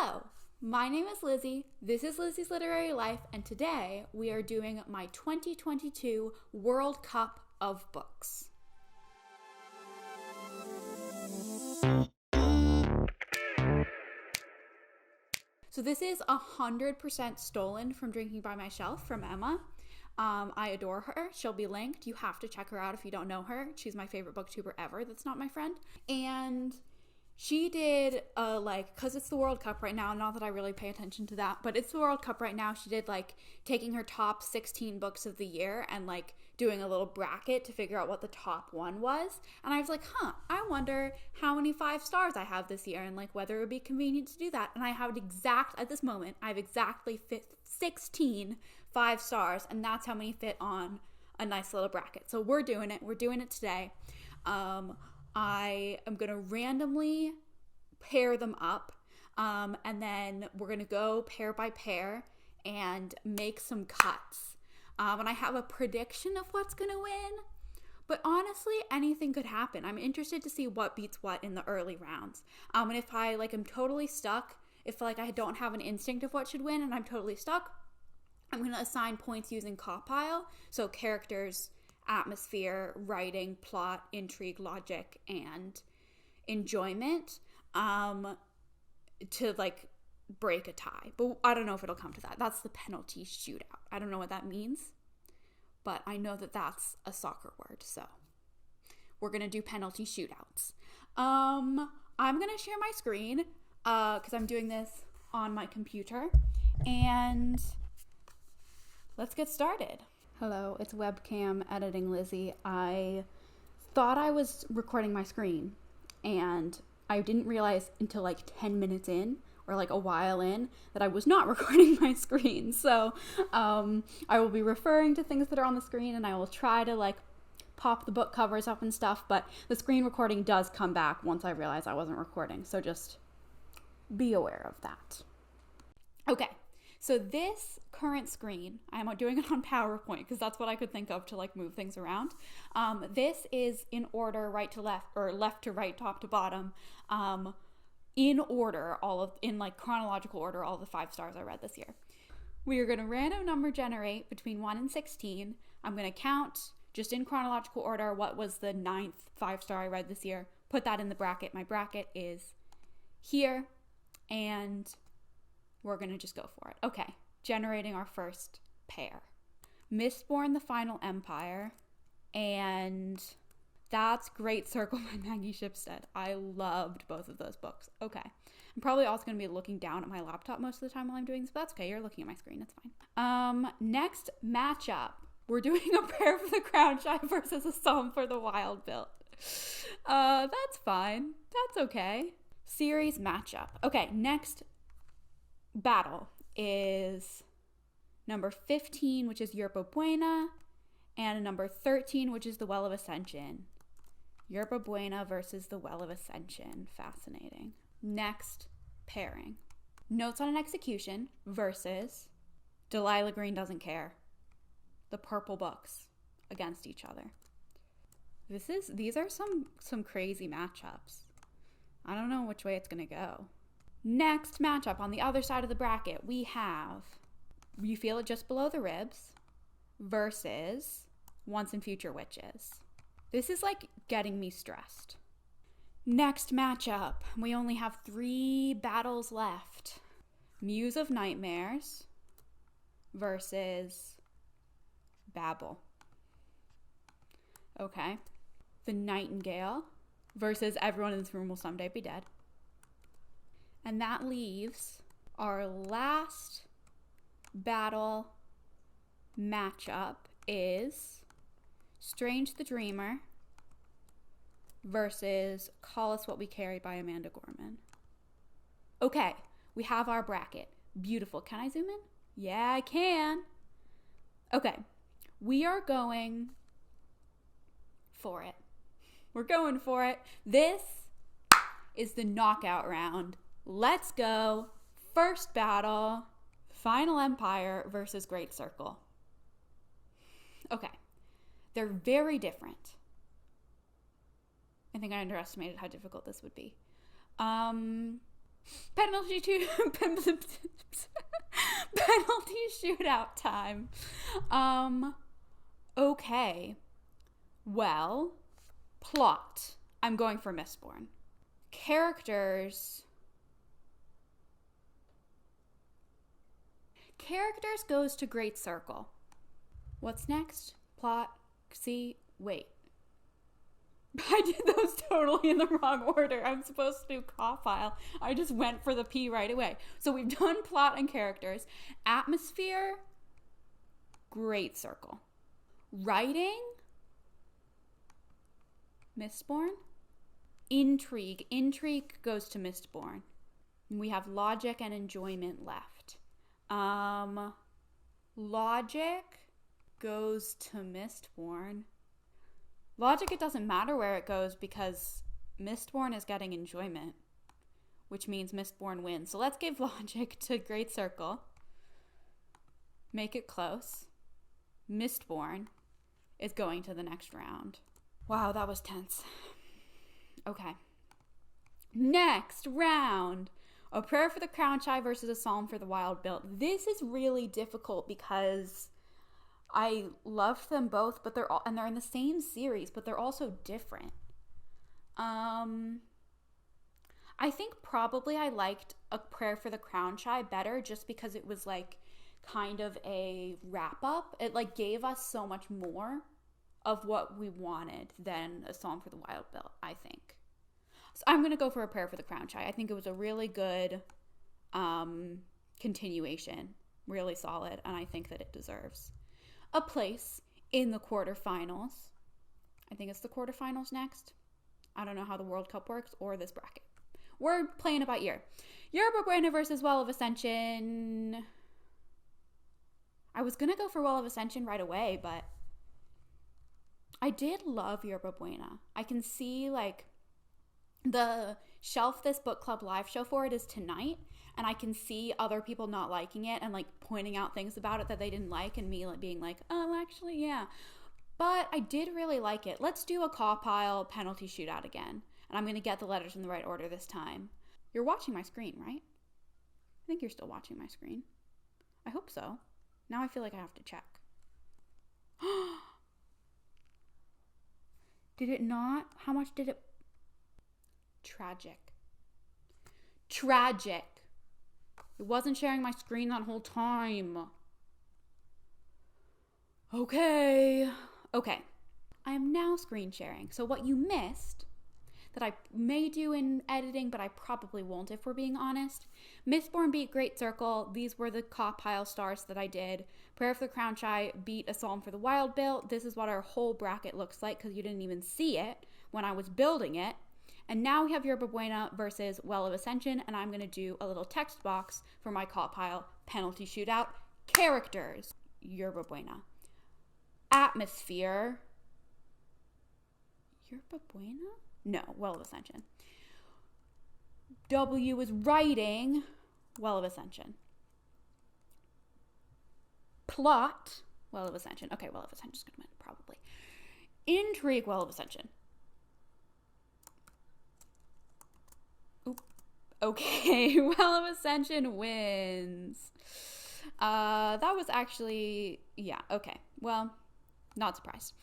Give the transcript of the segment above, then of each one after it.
Hello, my name is Lizzie, this is Lizzie's Literary Life, and today we are doing my 2022 World Cup of Books. So this is 100% stolen from Drinking by My Shelf from Emma. I adore her. She'll be linked. You have to check her out if you don't know her. She's my favorite booktuber ever that's not my friend. And she did, because it's the World Cup right now, not that I really pay attention to that, but it's the World Cup right now. She did, taking her top 16 books of the year and, doing a little bracket to figure out what the top one was. And I was like, I wonder how many 5 stars I have this year and, whether it would be convenient to do that. And I have at this moment, I have exactly 16 5 stars, and that's how many fit on a nice little bracket. So we're doing it. We're doing it today. I am going to randomly pair them up, and then we're going to go pair by pair and make some cuts. And I have a prediction of what's going to win, but honestly, anything could happen. I'm interested to see what beats what in the early rounds. And if I am totally stuck, if I don't have an instinct of what should win and I'm totally stuck, I'm going to assign points using CAWPILE, so characters, atmosphere, writing, plot, intrigue, logic, and enjoyment, to break a tie. But I don't know if it'll come to that. That's the penalty shootout. I don't know what that means, but I know that that's a soccer word. So we're going to do penalty shootouts. I'm going to share my screen because I'm doing this on my computer, and let's get started. Hello, it's webcam editing Lizzie. I thought I was recording my screen, and I didn't realize until 10 minutes in, or a while in, that I was not recording my screen. So I will be referring to things that are on the screen, and I will try to pop the book covers up and stuff, but the screen recording does come back once I realize I wasn't recording, so just be aware of that. Okay. So this current screen, I'm doing it on PowerPoint because that's what I could think of to move things around. This is in order right to left, or left to right, top to bottom, in order, in chronological order, all the 5 stars I read this year. We are going to random number generate between 1 and 16. I'm going to count just in chronological order what was the 9th 5-star I read this year. Put that in the bracket. My bracket is here, and we're going to just go for it. Okay, generating our first pair. Mistborn, The Final Empire, and that's Great Circle by Maggie Shipstead. I loved both of those books. Okay, I'm probably also going to be looking down at my laptop most of the time while I'm doing this, but that's okay. You're looking at my screen. It's fine. Next matchup. We're doing a Prayer for the Crown Shy versus a Psalm for the Wild Built. That's fine. That's okay. Series matchup. Okay, next battle is number 15, which is Yerba Buena, and number 13, which is the Well of Ascension. Yerba Buena versus the Well of Ascension. Fascinating. Next pairing. Notes on an Execution versus Delilah Green Doesn't Care. The purple books against each other. These are some crazy matchups. I don't know which way it's gonna go. Next matchup on the other side of the bracket, we have You Feel It Just Below the Ribs versus Once and Future Witches. This is getting me stressed. Next matchup, we only have 3 battles left. Muse of Nightmares versus Babel. Okay. The Nightingale versus Everyone in This Room Will Someday Be Dead. And that leaves our last battle matchup is Strange the Dreamer versus Call Us What We Carry by Amanda Gorman. Okay, we have our bracket. Beautiful. Can I zoom in? Yeah, I can. Okay, we are going for it. We're going for it. This is the knockout round. Let's go. First battle, Final Empire versus Great Circle. Okay. They're very different. I think I underestimated how difficult this would be. Penalty shootout time. Okay. Well, plot. I'm going for Mistborn. Characters goes to Great Circle. What's next? Plot. See, wait. I did those totally in the wrong order. I'm supposed to do CAWPILE. I just went for the P right away. So we've done plot and characters. Atmosphere, Great Circle. Writing, Mistborn. Intrigue goes to Mistborn. We have logic and enjoyment left. Logic goes to Mistborn. Logic, it doesn't matter where it goes because Mistborn is getting enjoyment, which means Mistborn wins. So let's give logic to Great Circle. Make it close. Mistborn is going to the next round. Wow, that was tense. Okay. Next round. A Prayer for the Crown Shy versus A Psalm for the Wild Built. This is really difficult because I loved them both, but they're in the same series, but they're also different. I think probably I liked A Prayer for the Crown Shy better just because it was like kind of a wrap up. It like gave us so much more of what we wanted than A Psalm for the Wild Built, I think. So I'm going to go for A Prayer for the Crown Shy. I think it was a really good continuation, really solid, and I think that it deserves a place in the quarterfinals. I think it's the quarterfinals next. I don't know how the World Cup works or this bracket. We're playing it by ear. Yerba Buena versus Well of Ascension. I was going to go for Well of Ascension right away, but I did love Yerba Buena. I can see like the shelf this book club live show for it is tonight, and I can see other people not liking it and like pointing out things about it that they didn't like, and me like being like, oh, actually, yeah. But I did really like it. Let's do a CAWPILE penalty shootout again, and I'm going to get the letters in the right order this time. You're watching my screen, right? I think you're still watching my screen. I hope so. Now I feel like I have to check. Did it not? How much did it? Tragic. It wasn't sharing my screen that whole time. Okay. I am now screen sharing. So what you missed, that I may do in editing, but I probably won't if we're being honest. Mistborn beat Great Circle. These were the CAWPILE stars that I did. Prayer for the Crown Shy beat A Psalm for the Wild Built. This is what our whole bracket looks like because you didn't even see it when I was building it. And now we have Yerba Buena versus Well of Ascension, and I'm going to do a little text box for my CAWPILE penalty shootout. Characters, Yerba Buena. Atmosphere, Yerba Buena? No, Well of Ascension. W is writing, Well of Ascension. Plot, Well of Ascension. Okay, Well of Ascension's going to win, probably. Intrigue, Well of Ascension. Okay, Well of Ascension wins. That was actually, yeah, okay. Well, not surprised.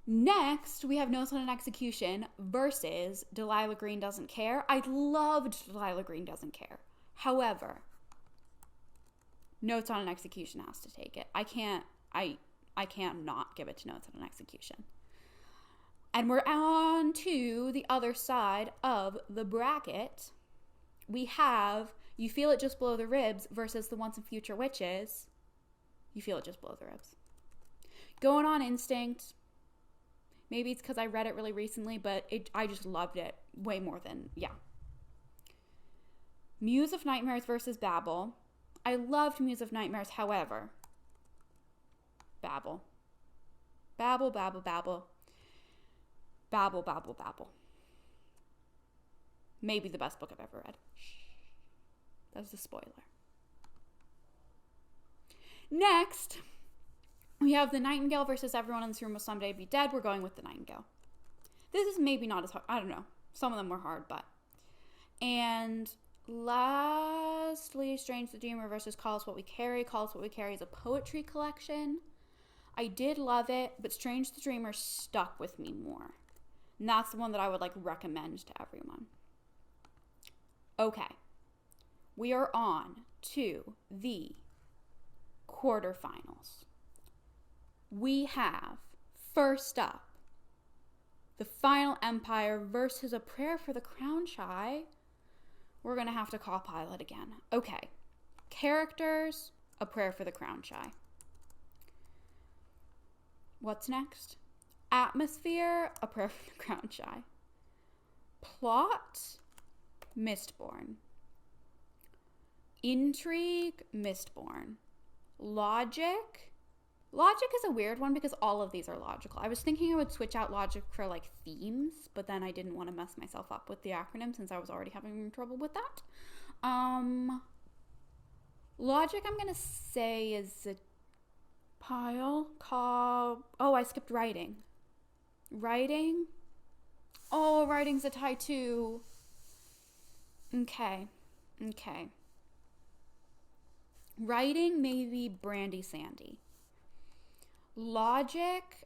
Next, we have Notes on an Execution versus Delilah Green Doesn't Care. I loved Delilah Green Doesn't Care. However, Notes on an Execution has to take it. I can't not give it to Notes on an Execution. And we're on to the other side of the bracket. We have You Feel It Just Below the Ribs versus The Once and Future Witches. You Feel It Just Below the Ribs. Going on instinct. Maybe it's because I read it really recently, but I just loved it way more than, yeah. Muse of Nightmares versus Babel. I loved Muse of Nightmares, however. Babel. Babel, Babel, Babel. Babel, Babel, Babel. Maybe the best book I've ever read. That was a spoiler. Next, we have The Nightingale versus Everyone in This Room Will Someday Be Dead. We're going with The Nightingale. This is maybe not as hard. I don't know. Some of them were hard, but. And Lastly, Strange the Dreamer versus Call Us What We Carry. Call Us What We Carry is a poetry collection. I did love it, but Strange the Dreamer stuck with me more. And that's the one that I would recommend to everyone. Okay. We are on to the quarterfinals. We have, first up, The Final Empire versus A Prayer for the Crown Shy. We're going to have to CAWPILE it again. Okay. Characters, A Prayer for the Crown Shy. What's next? Atmosphere, A Prayer for the Crown Shy. Plot, Mistborn. Intrigue, Mistborn. Logic is a weird one because all of these are logical. I was thinking I would switch out logic for themes, but then I didn't want to mess myself up with the acronym since I was already having trouble with that. Logic, I'm gonna say, is a pile. I skipped writing. Writing? Oh, writing's a tie too. Okay. Writing, maybe Brandy Sandy. Logic,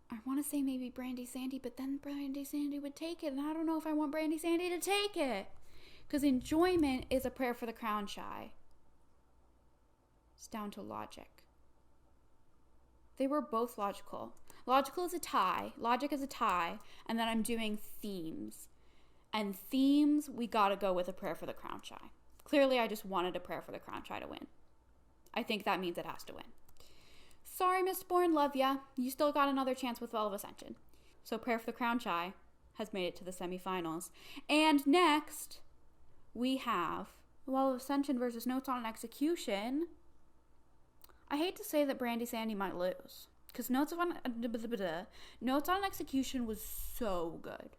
I want to say maybe Brandy Sandy, but then Brandy Sandy would take it, and I don't know if I want Brandy Sandy to take it. Because enjoyment is A Prayer for the Crown Shy. It's down to logic. They were both logical. Logical is a tie. Logic is a tie. And then I'm doing themes. And themes, we gotta go with A Prayer for the Crown Shy. Clearly, I just wanted A Prayer for the Crown Shy to win. I think that means it has to win. Sorry, Mistborn, love ya. You still got another chance with Well of Ascension. So Prayer for the Crown Shy has made it to the semifinals. And next, we have Well of Ascension versus Notes on an Execution. I hate to say that Brandy Sandy might lose. Because Notes on an Execution was so good.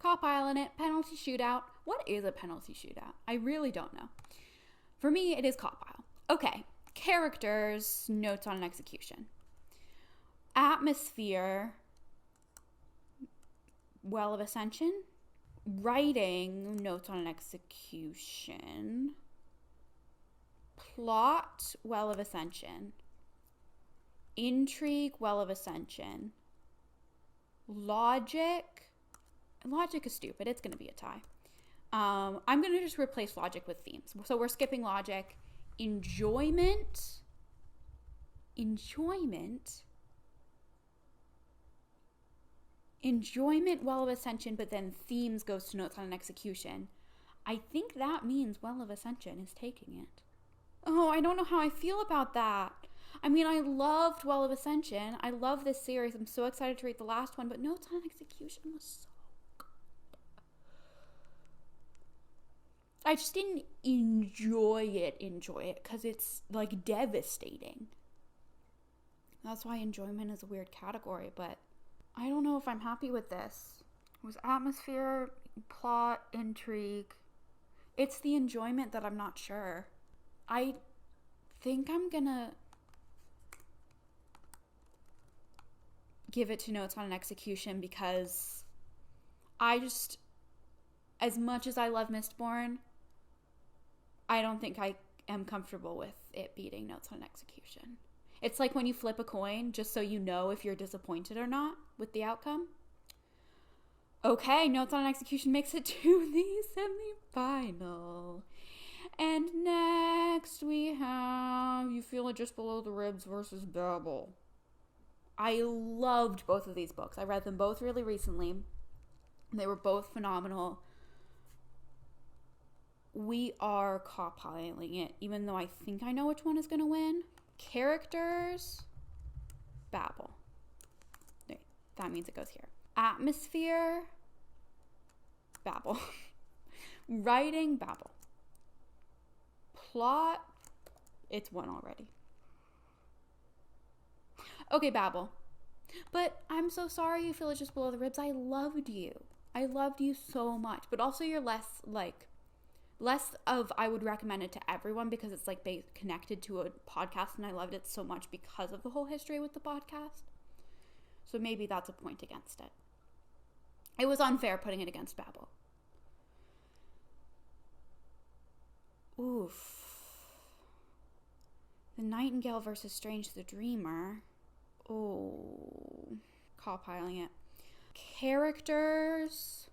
CAWPILE in it. Penalty shootout. What is a penalty shootout? I really don't know. For me, it is CAWPILE. Okay. Characters, Notes on an Execution. Atmosphere, Well of Ascension. Writing, Notes on an Execution. Plot, Well of Ascension. Intrigue, Well of Ascension. Logic is stupid. It's going to be a tie. I'm going to just replace logic with themes. So we're skipping logic. Enjoyment, Well of Ascension, but then themes goes to Notes on an Execution. I think that means Well of Ascension is taking it. Oh, I don't know how I feel about that. I mean, I loved Well of Ascension. I love this series. I'm so excited to read the last one, but Notes on an Execution was so good. I just didn't enjoy it because it's devastating. That's why enjoyment is a weird category, but I don't know if I'm happy with this. It was atmosphere, plot, intrigue. It's the enjoyment that I'm not sure. I think I'm gonna give it to Notes on an Execution because as much as I love Mistborn, I don't think I am comfortable with it beating Notes on an Execution. It's like when you flip a coin just so you know if you're disappointed or not with the outcome. Okay, Notes on an Execution makes it to the semifinal. And next we have You Feel It Just Below the Ribs versus Babel. I loved both of these books. I read them both really recently. They were both phenomenal. We are CAWPILing it, even though I think I know which one is going to win. Characters, Babel. Wait, that means it goes here. Atmosphere, Babel. Writing, Babel. Plot, it's won already. Okay, Babel. But I'm so sorry You Feel It Just Below the Ribs. I loved you. I loved you so much. But also you're less of I would recommend it to everyone because it's connected to a podcast and I loved it so much because of the whole history with the podcast. So maybe that's a point against it. It was unfair putting it against Babel. Oof. The Nightingale versus Strange the Dreamer. Oh. CAWPILing it. Characters.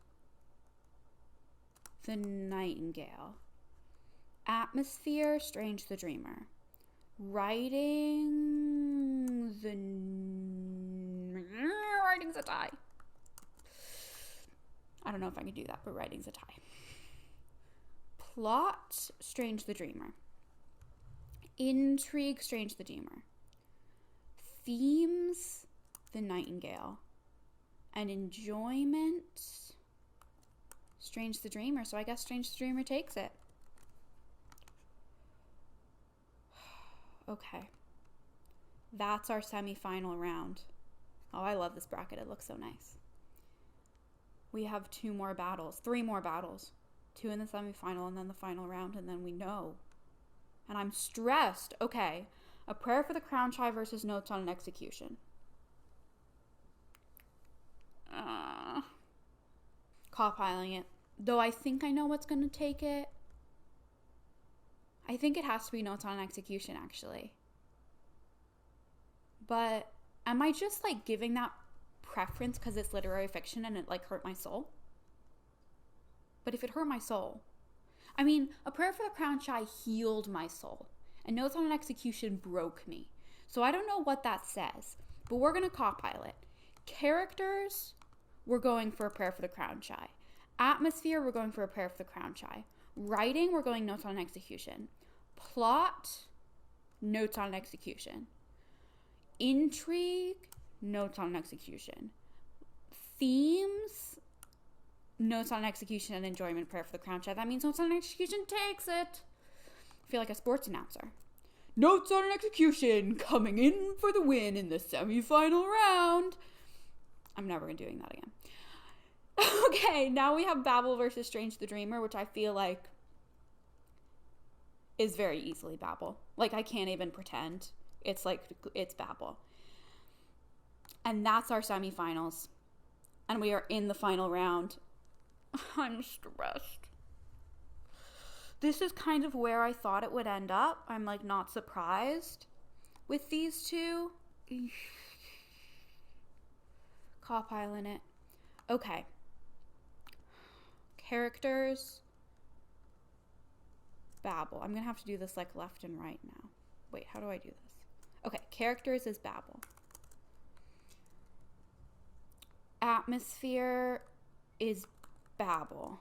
The Nightingale. Atmosphere, Strange the Dreamer. Writing, writing's a tie. I don't know if I can do that, but writing's a tie. Plot, Strange the Dreamer. Intrigue, Strange the Dreamer. Themes, The Nightingale. And enjoyment, Strange the Dreamer. So I guess Strange the Dreamer takes it. Okay. That's our semi-final round. Oh, I love this bracket. It looks so nice. We have 3 more battles. 2 in the semi-final and then the final round, and then we know. And I'm stressed. Okay. A Prayer for the Crown Shy versus Notes on an Execution. CAWPILing it. Though I think I know what's going to take it. I think it has to be Notes on an Execution, actually. But am I just, like, giving that preference because it's literary fiction and it, like, hurt my soul? But if it hurt my soul... I mean, A Prayer for the Crown Shy healed my soul. And Notes on an Execution broke me. So I don't know what that says. But we're going to CAWPILE it. Characters, we're going for A Prayer for the Crown Shy. Atmosphere, we're going for A Prayer for the Crown Shy. Writing, we're going Notes on an Execution. Plot, Notes on an Execution. Intrigue, Notes on an Execution. Themes, Notes on an Execution, and enjoyment, Prayer for the Crown Shy. That means Notes on an Execution takes it. I feel like a sports announcer. Notes on an Execution coming in for the win in the semi-final round. I'm never doing that again. Okay, now we have Babel versus Strange the Dreamer, which I feel like is very easily Babel. Like, I can't even pretend. It's like, it's Babel. And that's our semifinals. And we are in the final round. I'm stressed. This is kind of where I thought it would end up. I'm, like, not surprised with these two. CAWPILing it. Okay. Characters. Babel. I'm going to have to do this, like, left and right now. Wait, how do I do this? Okay, characters is Babel. Atmosphere is Babel.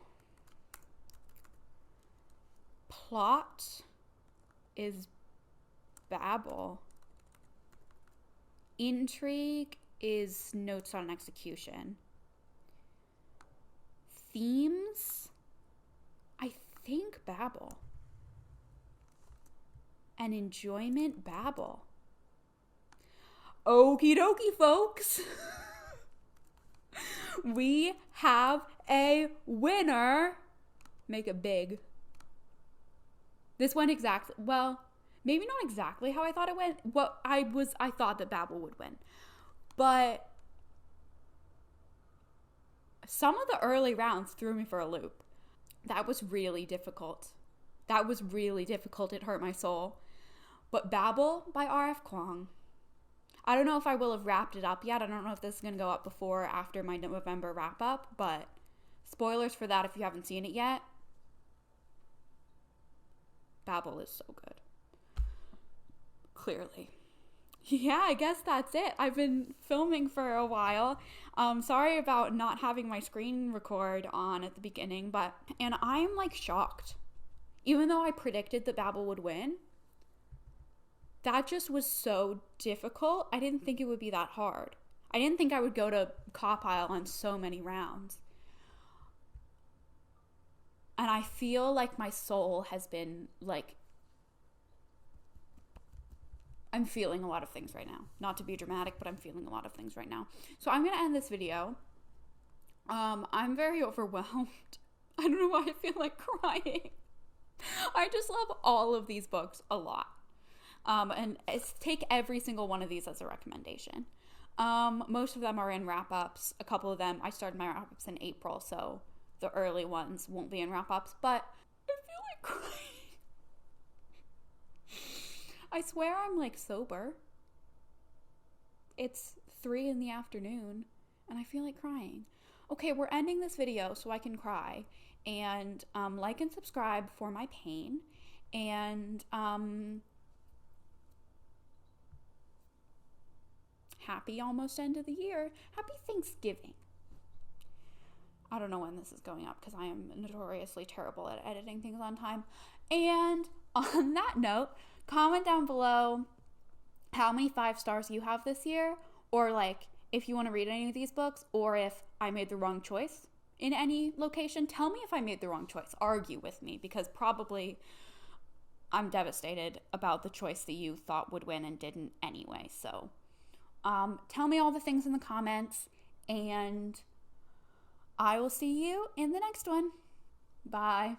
Plot is Babel. Intrigue is Notes on an Execution. Themes, I think Babel. And enjoyment, Babel. Okie dokie, folks. We have a winner. Make it big. This went exactly, well, maybe not exactly how I thought it went. I thought that Babel would win. But some of the early rounds threw me for a loop. That was really difficult. It hurt my soul. But Babel by R.F. Kuang. I don't know if I will have wrapped it up yet. I don't know if this is going to go up before or after my November wrap up. But spoilers for that if you haven't seen it yet. Babel is so good. Clearly. Yeah, I guess that's it. I've been filming for a while. Sorry about not having my screen record on at the beginning, and I'm like shocked. Even though I predicted that Babel would win, that just was so difficult. I didn't think it would be that hard. I didn't think I would go to CAWPILE on so many rounds. And I feel like my soul has been like, I'm feeling a lot of things right now. Not to be dramatic, but I'm feeling a lot of things right now. So I'm going to end this video. I'm very overwhelmed. I don't know why I feel like crying. I just love all of these books a lot. And take every single one of these as a recommendation. Most of them are in wrap-ups. A couple of them, I started my wrap-ups in April, so the early ones won't be in wrap-ups, but I feel like crying. I swear I'm like sober. It's 3 p.m, and I feel like crying. Okay, we're ending this video so I can cry, and like and subscribe for my pain, and happy almost end of the year. Happy Thanksgiving. I don't know when this is going up because I am notoriously terrible at editing things on time. And on that note, comment down below how many 5 stars you have this year, or like if you want to read any of these books, or if I made the wrong choice in any location. Tell me if I made the wrong choice. Argue with me, because probably I'm devastated about the choice that you thought would win and didn't anyway. So tell me all the things in the comments, and I will see you in the next one. Bye.